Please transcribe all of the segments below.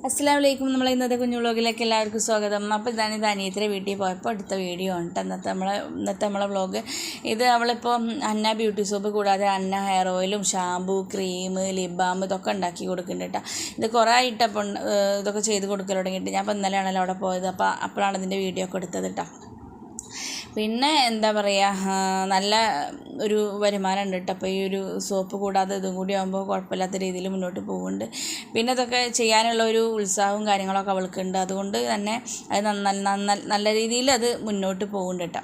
അസ്സലാമു അലൈക്കും. നമ്മളെ ഇന്നത്തെ കുഞ്ഞു വ്ളോഗിലേക്ക് എല്ലാവർക്കും സ്വാഗതം. അപ്പോൾ ഇത് അനിയത്തിൻ്റെ വീട്ടിൽ പോയപ്പോൾ എടുത്ത വീഡിയോ ഉണ്ട് ഇന്നത്തെ നമ്മളെ വ്ളോഗ്. ഇത് അവളിപ്പോൾ അന്ന ബ്യൂട്ടി സോപ്പ് കൂടാതെ അന്ന ഹെയർ ഓയിലും ഷാമ്പൂ, ക്രീം, ലിപ് ബാം ഇതൊക്കെ ഉണ്ടാക്കി കൊടുക്കുന്നുണ്ട് കേട്ടോ. ഇത് കുറേ ആയിട്ടപ്പോൾ ഇതൊക്കെ ചെയ്ത് കൊടുക്കൽ തുടങ്ങിയിട്ട്. ഞാൻ ഇപ്പോൾ ഇന്നലെയാണല്ലോ അവിടെ പോയത്. അപ്പോഴാണ് ഇതിൻ്റെ വീഡിയോ ഒക്കെ എടുത്തത് കേട്ടോ. പിന്നെ എന്താ പറയുക, നല്ല ഒരു വരുമാനം ഉണ്ട് കേട്ടോ. അപ്പോൾ ഈ ഒരു സോപ്പ് കൂടാതെ ഇതും കൂടി ആകുമ്പോൾ കുഴപ്പമില്ലാത്ത രീതിയിൽ മുന്നോട്ട് പോകുന്നുണ്ട്. പിന്നെ ഇതൊക്കെ ചെയ്യാനുള്ള ഒരു ഉത്സാഹവും കാര്യങ്ങളൊക്കെ അവൾക്കുണ്ട്. അതുകൊണ്ട് തന്നെ അത് നല്ല രീതിയിൽ അത് മുന്നോട്ട് പോകുന്നുണ്ട് കേട്ടോ.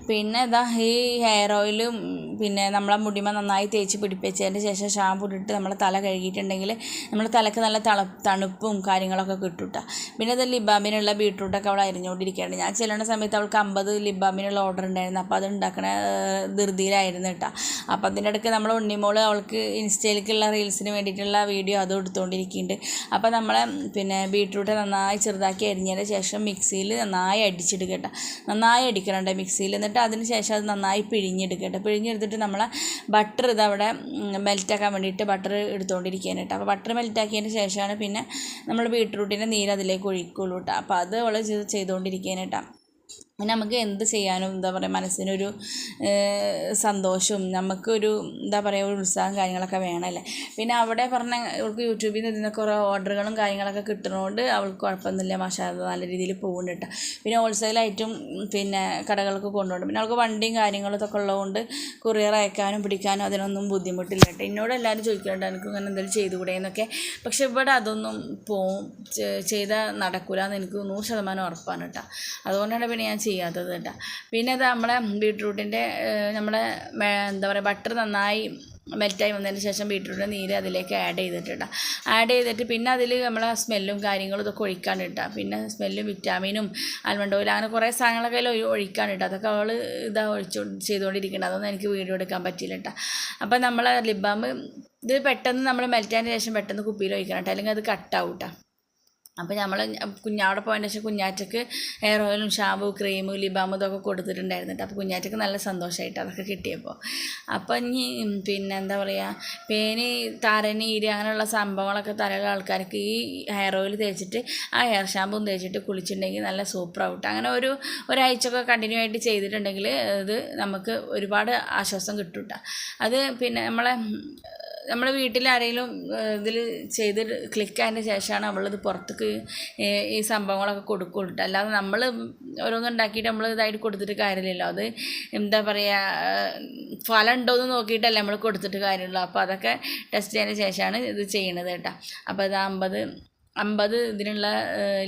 പിന്നെ ഇതാ ഈ ഹെയർ ഓയിലും പിന്നെ നമ്മളെ മുടിമ നന്നായി തേച്ച് പിടിപ്പിച്ചതിന് ശേഷം ഷാമ്പു ഇട്ടിട്ട് നമ്മളെ തല കഴുകിയിട്ടുണ്ടെങ്കിൽ നമ്മളെ തലക്ക് നല്ല തണുപ്പും കാര്യങ്ങളൊക്കെ കിട്ടും കേട്ടോ. പിന്നെ ഇത് ലിപ് ബാമിനുള്ള ബീട്രൂട്ടൊക്കെ അവൾ അരിഞ്ഞുകൊണ്ടിരിക്കുകയാണ്. ഞാൻ ചെല്ലുന്ന സമയത്ത് അവൾക്ക് 50 ലിപ് ബാമിനുള്ള ഓർഡർ ഉണ്ടായിരുന്നു. അപ്പോൾ അത് ഉണ്ടാക്കണ ധൃതിയിലായിരുന്നു കേട്ടോ. അപ്പോൾ അതിൻ്റെ ഇടയ്ക്ക് നമ്മൾ ഉണ്ണിമോൾ അവൾക്ക് ഇൻസ്റ്റയിലേക്കുള്ള റീൽസിന് വേണ്ടിയിട്ടുള്ള വീഡിയോ അതും എടുത്തുകൊണ്ടിരിക്കുന്നുണ്ട്. അപ്പോൾ നമ്മളെ പിന്നെ ബീട്രൂട്ട് നന്നായി ചെറുതാക്കി അരിഞ്ഞതിന് ശേഷം മിക്സിയിൽ നന്നായി അടിച്ചിടുക കേട്ടോ. നന്നായി അടിക്കണുണ്ട് മിക്സിയിൽ. എന്നിട്ട് അതിന് ശേഷം അത് നന്നായി പിഴിഞ്ഞെടുക്കട്ടെ. പിഴിഞ്ഞെടുത്തിട്ട് നമ്മളെ ബട്ടർ ഇതവിടെ മെൽറ്റാക്കാൻ വേണ്ടിയിട്ട് ബട്ടർ എടുത്തുകൊണ്ടിരിക്കുകയാണ് കേട്ടോ. അപ്പോൾ ബട്ടർ മെൽറ്റാക്കിയതിന് ശേഷമാണ് പിന്നെ നമ്മൾ ബീട്രൂട്ടിൻ്റെ നീര് അതിലേക്ക് ഒഴിക്കുള്ളൂ കേട്ടോ. അപ്പോൾ അത് അവൾ ചെയ്തുകൊണ്ടിരിക്കുകയാണ് കേട്ടോ. പിന്നെ നമുക്ക് എന്ത് ചെയ്യാനും എന്താ പറയുക, മനസ്സിനൊരു സന്തോഷവും നമുക്കൊരു എന്താ പറയുക ഒരു ഉത്സാഹം കാര്യങ്ങളൊക്കെ വേണമല്ലേ. പിന്നെ അവിടെ പറഞ്ഞ അവൾക്ക് യൂട്യൂബിൽ നിന്ന് ഇതിനൊക്കെ കുറേ ഓർഡറുകളും കാര്യങ്ങളൊക്കെ കിട്ടുന്നതുകൊണ്ട് അവൾക്ക് കുഴപ്പമൊന്നുമില്ല, മാഷാ അല്ലാഹ് നല്ല രീതിയിൽ പോകുന്നുണ്ട് കേട്ടോ. പിന്നെ ഹോൾസെയിലായിട്ടും പിന്നെ കടകൾക്ക് കൊണ്ടുപോകും. പിന്നെ അവൾക്ക് വണ്ടിയും കാര്യങ്ങളും ഇതൊക്കെ ഉള്ളതുകൊണ്ട് കൊറിയർ അയക്കാനും പിടിക്കാനും അതിനൊന്നും ബുദ്ധിമുട്ടില്ല കേട്ടോ. എന്നോട് എല്ലാവരും ചോദിക്കുന്നുണ്ട് എനിക്ക് ഇങ്ങനെ എന്തെങ്കിലും ചെയ്തുകൂടെ എന്നൊക്കെ. പക്ഷെ ഇവിടെ അതൊന്നും ചെയ്താൽ നടക്കില്ല എന്ന് എനിക്ക് 100% ഉറപ്പാണ് കേട്ടോ. അതുകൊണ്ടാണ് പിന്നെ ഞാൻ ചെയ്യാത്തത് കേട്ടോ. പിന്നെ അത് നമ്മളെ ബീട്രൂട്ടിൻ്റെ നമ്മളെ എന്താ പറയുക ബട്ടർ നന്നായി മെൽറ്റായി വന്നതിന് ശേഷം ബീട്രൂട്ടിൻ്റെ നീര് അതിലേക്ക് ആഡ് ചെയ്തിട്ട് പിന്നെ അതിൽ നമ്മളെ സ്മെല്ലും കാര്യങ്ങളും ഇതൊക്കെ ഒഴിക്കാൻ ഇട്ടാൽ പിന്നെ സ്മെല്ലും വിറ്റാമിനും ആൽമണ്ട് ഓയിൽ അങ്ങനെ കുറേ സാധനങ്ങളൊക്കെ അതിൽ ഒഴിക്കാൻ ഇട്ടാൽ അതൊക്കെ അവൾ ചെയ്തുകൊണ്ടിരിക്കുന്നത്. അതൊന്നും എനിക്ക് വീഡിയോ എടുക്കാൻ പറ്റില്ല കേട്ടോ. അപ്പോൾ നമ്മളെ ലിപ് ബാം ഇത് പെട്ടെന്ന് നമ്മൾ മെൽറ്റായതിന് ശേഷം പെട്ടെന്ന് കുപ്പിയിൽ ഒഴിക്കണം കേട്ടോ, അല്ലെങ്കിൽ അത് കട്ടാവും കേട്ടോ. അപ്പോൾ നമ്മൾ അവിടെ പോയതിന് ശേഷം കുഞ്ഞാറ്റക്ക് ഹെയർ ഓയിലും ഷാമ്പൂ, ക്രീം, ലിപ് ബാം ഇതൊക്കെ കൊടുത്തിട്ടുണ്ടായിരുന്നു. അപ്പോൾ കുഞ്ഞാറ്റക്ക് നല്ല സന്തോഷമായിട്ട് അതൊക്കെ കിട്ടിയപ്പോൾ. അപ്പോൾ ഇനി പിന്നെ എന്താ പറയുക, പേന്, താരനീര് അങ്ങനെയുള്ള സംഭവങ്ങളൊക്കെ തലയുള്ള ആൾക്കാർക്ക് ഈ ഹെയർ ഓയിൽ തേച്ചിട്ട് ആ ഹെയർ ഷാമ്പൂം തേച്ചിട്ട് കുളിച്ചിട്ടുണ്ടെങ്കിൽ നല്ല സൂപ്പറാവും. അങ്ങനെ ഒരാഴ്ചയൊക്കെ കണ്ടിന്യൂ ആയിട്ട് ചെയ്തിട്ടുണ്ടെങ്കിൽ ഇത് നമുക്ക് ഒരുപാട് ആശ്വാസം കിട്ടും കേട്ടോ. അത് പിന്നെ നമ്മളെ വീട്ടിൽ ആരെങ്കിലും ഇതിൽ ചെയ്ത് ക്ലിക്കായതിന് ശേഷമാണ് നമ്മളിത് പുറത്തേക്ക് ഈ സംഭവങ്ങളൊക്കെ കൊടുക്കുള്ളൂ. അല്ലാതെ നമ്മൾ ഓരോന്നും ഉണ്ടാക്കിയിട്ട് നമ്മൾ ഇതായിട്ട് കൊടുത്തിട്ട് കാര്യമില്ലല്ലോ. അത് എന്താ പറയുക, ഫലം ഉണ്ടോയെന്ന് നോക്കിയിട്ടല്ലേ നമ്മൾ കൊടുത്തിട്ട് കാര്യമുള്ളൂ. അപ്പോൾ അതൊക്കെ ടെസ്റ്റ് ചെയ്തതിന് ശേഷമാണ് ഇത് ചെയ്യണത് കേട്ടോ. അപ്പോൾ ഇത് 50 ഇതിനുള്ള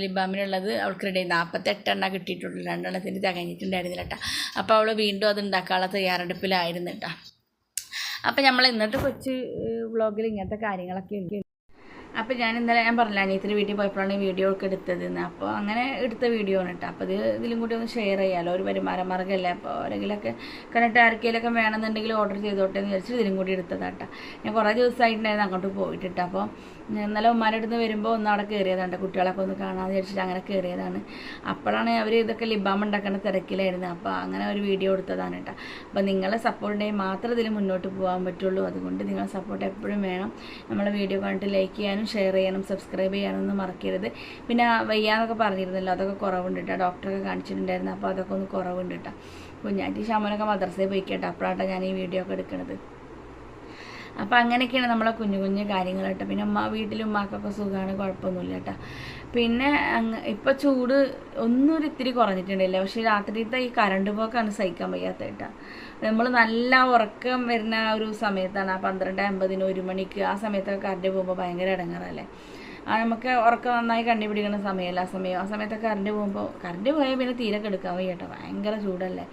ലിപ് ബാമിനുള്ളത് അവൾക്ക് റെഡി 48 കിട്ടിയിട്ടുള്ളൂ. 2 എണ്ണത്തിന് തികഞ്ഞിട്ടുണ്ടായിരുന്നില്ല കേട്ടോ. അപ്പോൾ അവൾ വീണ്ടും അത് ഉണ്ടാക്കാനുള്ള തയ്യാറെടുപ്പിലായിരുന്നു കേട്ടോ. അപ്പോൾ നമ്മൾ ഇന്നത്തെ കൊച്ചു വ്ളോഗിൽ ഇങ്ങനത്തെ കാര്യങ്ങളൊക്കെ ഉണ്ട്. അപ്പോൾ ഞാൻ പറഞ്ഞില്ല അനിയത്തിൻ്റെ വീട്ടിൽ പോയപ്പോഴാണ് ഈ വീഡിയോ ഒക്കെ എടുത്തതെന്ന്. അപ്പോൾ അങ്ങനെ എടുത്ത വീഡിയോ ആണ് കേട്ടോ. അപ്പോൾ ഇതിലും കൂടി ഒന്ന് ഷെയർ ചെയ്യാമല്ലോ, ഒരു വരുമാന മാർഗ്ഗമല്ലേ. അപ്പോൾ ആരെങ്കിലുമൊക്കെ കണ്ടിട്ട് ആർക്കെങ്കിലൊക്കെ വേണമെന്നുണ്ടെങ്കിൽ ഓർഡർ ചെയ്തോട്ടെ എന്ന് വിചാരിച്ചിട്ട് ഇതിലും കൂടി എടുത്തതാട്ടോ. ഞാൻ കുറേ ദിവസമായിട്ടുണ്ടായിരുന്നു അങ്ങോട്ട് പോയിട്ടിട്ട്. അപ്പോൾ ഇന്നലെ ഉമ്മാരുടെ അടുത്ത് വരുമ്പോൾ ഒന്ന് അവിടെ കയറിയതാണ്, കുട്ടികളൊക്കെ ഒന്ന് കാണാമെന്ന് വിചാരിച്ചിട്ട് അങ്ങനെ കയറിയതാണ്. അപ്പോഴാണ് അവർ ഇതൊക്കെ ലിപ് ബാം ഉണ്ടാക്കുന്ന തിരക്കിലായിരുന്നു. അപ്പോൾ അങ്ങനെ ഒരു വീഡിയോ എടുത്തതാണ് കേട്ടോ. അപ്പോൾ നിങ്ങളെ സപ്പോർട്ട് ഉണ്ടെങ്കിൽ മാത്രമേ ഇതിൽ മുന്നോട്ട് പോകാൻ പറ്റുള്ളൂ. അതുകൊണ്ട് നിങ്ങളെ സപ്പോർട്ട് എപ്പോഴും വേണം. നമ്മളെ വീഡിയോ കണ്ടിട്ട് ലൈക്ക് ചെയ്യാനും ഷെയർ ചെയ്യാനും സബ്സ്ക്രൈബ് ചെയ്യാനൊന്നും മറക്കരുത്. പിന്നെ വയ്യാന്നൊക്കെ പറഞ്ഞിരുന്നല്ലോ, അതൊക്കെ കുറവുണ്ട് കേട്ടോ. ഡോക്ടറൊക്കെ കാണിച്ചിട്ടുണ്ടായിരുന്നു. അപ്പോൾ അതൊക്കെ ഒന്ന് കുറവുണ്ട് കേട്ടോ. കുഞ്ഞാറ്റി ഷാമോനൊക്കെ മദ്രസയിൽ പോയി കേട്ടോ. അപ്പോഴാട്ടോ ഞാൻ ഈ വീഡിയോ ഒക്കെ എടുക്കുന്നത്. അപ്പോൾ അങ്ങനെയൊക്കെയാണ് നമ്മളെ കുഞ്ഞു കാര്യങ്ങൾ കേട്ടോ. പിന്നെ വീട്ടിലും ഉമ്മാക്കൊക്കെ സുഖമാണ്, കുഴപ്പമൊന്നുമില്ല കേട്ടോ. പിന്നെ ഇപ്പോൾ ചൂട് ഇത്തിരി കുറഞ്ഞിട്ടുണ്ടല്ലോ. പക്ഷേ രാത്രിയിലത്തെ ഈ കറണ്ട് പോക്കാണ് സഹിക്കാൻ വയ്യാത്ത കേട്ടോ. നമ്മൾ നല്ല ഉറക്കം വരുന്ന ആ ഒരു സമയത്താണ്, ആ 12:50 1 മണിക്ക് ആ സമയത്തൊക്കെ കറണ്ട് പോകുമ്പോൾ ഭയങ്കര ഇടങ്ങാറല്ലേ. നമുക്ക് ഉറക്കം നന്നായി കണ്ടുപിടിക്കുന്ന സമയമല്ല ആ സമയത്തൊക്കെ കറണ്ട് പോയാൽ പിന്നെ തീരെ എടുക്കാൻ വയ്യ കേട്ടോ. ഭയങ്കര ചൂടല്ലേ.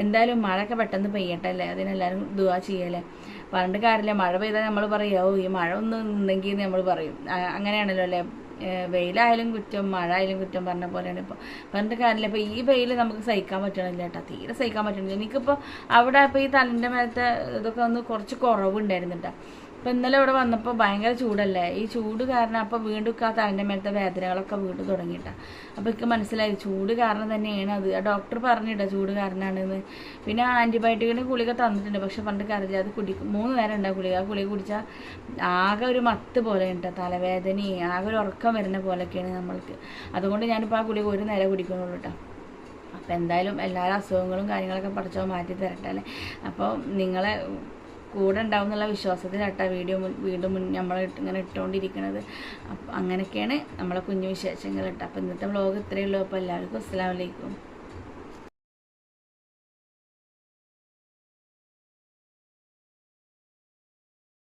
എന്തായാലും മഴയൊക്കെ പെട്ടെന്ന് പെയ്യട്ടെ അല്ലേ, അതിനെല്ലാവരും ദുആ ചെയ്യല്ലേ. പറഞ്ഞിട്ട് കാര്യമില്ല, മഴ പെയ്താൽ നമ്മൾ പറയും ഈ മഴ ഒന്ന് നിന്നെങ്കിൽ നമ്മൾ പറയും. അങ്ങനെയാണല്ലോ അല്ലേ. വെയിലായാലും കുറ്റം മഴ ആയാലും കുറ്റം പറഞ്ഞ പോലെയാണ്. ഇപ്പോൾ പറഞ്ഞിട്ട് കാര്യമില്ല. ഇപ്പോൾ ഈ വെയിൽ നമുക്ക് സഹിക്കാൻ പറ്റണില്ല കേട്ടോ, തീരെ സഹിക്കാൻ പറ്റണില്ല. എനിക്കിപ്പോൾ അവിടെ ഇപ്പോൾ ഈ തലൻ്റെ മേലത്തെ ഇതൊക്കെ ഒന്ന് കുറച്ച് കുറവുണ്ടായിരുന്നു കേട്ടോ. ഇപ്പം ഇന്നലെ ഇവിടെ വന്നപ്പോൾ ഭയങ്കര ചൂടല്ലേ, ഈ ചൂട് കാരണം അപ്പോൾ വീണ്ടും ആ തലൻ്റെ മേലത്തെ വേദനകളൊക്കെ വീണ്ടും തുടങ്ങിയിട്ടാണ്. അപ്പോൾ എനിക്ക് മനസ്സിലായി ചൂട് കാരണം തന്നെയാണ് അത്. ആ ഡോക്ടർ പറഞ്ഞിട്ടാ ചൂട് കാരണമാണെന്ന്. പിന്നെ ആൻറ്റിബയോട്ടിക്കിന് ഗുളിക തന്നിട്ടുണ്ട്, പക്ഷെ പണ്ട് കറിയില്ല, അത് കുടിക്കും 3 നേരം ഉണ്ടാവും ഗുളിക. ആ ഗുളിക കുടിച്ചാൽ ആകെ ഒരു മത്ത് പോലെ ഉണ്ട്, തലവേദനയും ആകെ ഒരു ഉറക്കം വരുന്ന പോലെയൊക്കെയാണ് നമ്മൾക്ക്. അതുകൊണ്ട് ഞാനിപ്പോൾ ആ ഗുളിക 1 നേരം കുടിക്കണുള്ളൂ കേട്ടോ. അപ്പോൾ എന്തായാലും എല്ലാ അസുഖങ്ങളും കാര്യങ്ങളൊക്കെ പഠിച്ചോ മാറ്റി തരട്ടെ അല്ലേ. അപ്പോൾ നിങ്ങളെ കൂടെ ഉണ്ടാവും എന്നുള്ള വിശ്വാസത്തിലാട്ടാ വീണ്ടും നമ്മൾ ഇങ്ങനെ ഇട്ടുകൊണ്ടിരിക്കുന്നത്. അപ്പം അങ്ങനെയൊക്കെയാണ് നമ്മളെ കുഞ്ഞു വിശേഷങ്ങൾ കേട്ടോ. അപ്പോൾ ഇന്നത്തെ വ്ളോഗ് ഇത്രയേ ഉള്ളൂ. അപ്പോൾ എല്ലാവർക്കും അസ്സലാമു അലൈക്കും.